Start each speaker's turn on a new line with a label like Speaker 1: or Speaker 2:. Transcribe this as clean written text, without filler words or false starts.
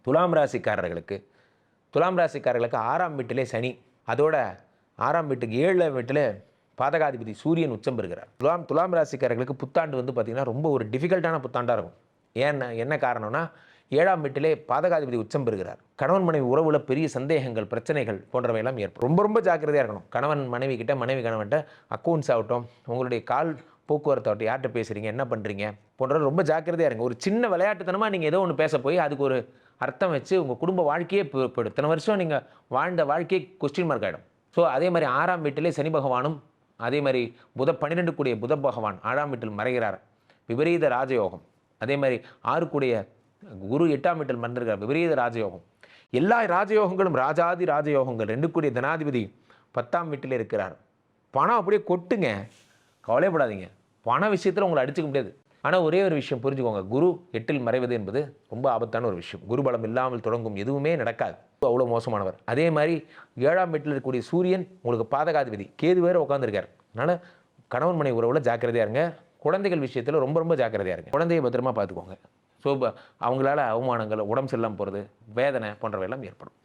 Speaker 1: துலாம் ராசிக்காரர்களுக்கு 6ஆம் வீட்டிலே சனி, அதோட 6ஆம் வீட்டுக்கு 7ஆம் வீட்டில் பாதகாதிபதி சூரியன் உச்சம் பெறுகிறார். துலாம் ராசிக்காரர்களுக்கு புத்தாண்டு வந்து பார்த்திங்கன்னா ரொம்ப ஒரு டிஃபிகல்ட்டான புத்தாண்டாக இருக்கும். என்ன காரணம்னா 7ஆம் வீட்டிலே பாதகாதிபதி உச்சம் பெறுகிறார். கணவன் மனைவி உறவுல பெரிய சந்தேகங்கள், பிரச்சனைகள் போன்றவையெல்லாம் ஏற்படும். ரொம்ப ரொம்ப ஜாக்கிரதையாக இருக்கணும். கணவன் மனைவி கிட்ட, மனைவி கணவன்கிட்ட, அக்கௌண்ட்ஸ் ஆகட்டும், உங்களுடைய கால் போக்குவரத்து ஆகட்டும், யார்கிட்ட பேசுகிறீங்க, என்ன பண்ணுறீங்க போன்ற ரொம்ப ஜாக்கிரதையாக இருங்க. ஒரு சின்ன விளையாட்டுத்தனமாக நீங்கள் ஏதோ ஒன்று பேச போய் அதுக்கு ஒரு அர்த்தம் வச்சு உங்கள் குடும்ப வாழ்க்கையே போய்டும். இத்தனை வருஷம் நீங்கள் வாழ்ந்த வாழ்க்கையே கொஸ்டின் மார்க் ஆகிடும். ஸோ அதே மாதிரி 6ஆம் வீட்டிலே சனி பகவானும், அதே மாதிரி 12 கூடிய புத பகவான் 6ஆம் வீட்டில் மறைகிறார். விபரீத ராஜயோகம். அதே மாதிரி 6 கூடிய குரு 8ஆம் வீட்டில் மறைந்திருக்கிறார். விபரீத ராஜயோகம். எல்லா ராஜயோகங்களும் ராஜாதி ராஜயோகங்கள். 2 கூடிய தனாதிபதி 10ஆம் வீட்டில் இருக்கிறார். பணம் அப்படியே கொட்டுங்க, கவலைப்படாதீங்க. பண விஷயத்தில் உங்களை அடிச்சுக்க முடியாது. ஆனால் ஒரே ஒரு விஷயம் புரிஞ்சுக்கோங்க, குரு 8இல் மறைவது என்பது ரொம்ப ஆபத்தான ஒரு விஷயம். குரு பலம் இல்லாமல் தொடங்கும் எதுவுமே நடக்காது. அவ்வளோ மோசமானவர். அதே மாதிரி 7ஆம் வீட்டில் இருக்கக்கூடிய சூரியன் உங்களுக்கு பாதகாதிபதி, கேது வேறு உட்காந்துருக்கார். அதனால் கணவன் மனைவி உறவுல ஜாக்கிரதையாக இருங்க. குழந்தைகள் விஷயத்தில் ரொம்ப ரொம்ப ஜாக்கிரதையாக இருங்க. குழந்தையை பத்திரமா பார்த்துக்கோங்க. ஸோ அவங்களால அவமானங்கள், உடம்பு சரியில்லாமல் போகிறது, வேதனை போன்றவையெல்லாம் ஏற்படும்.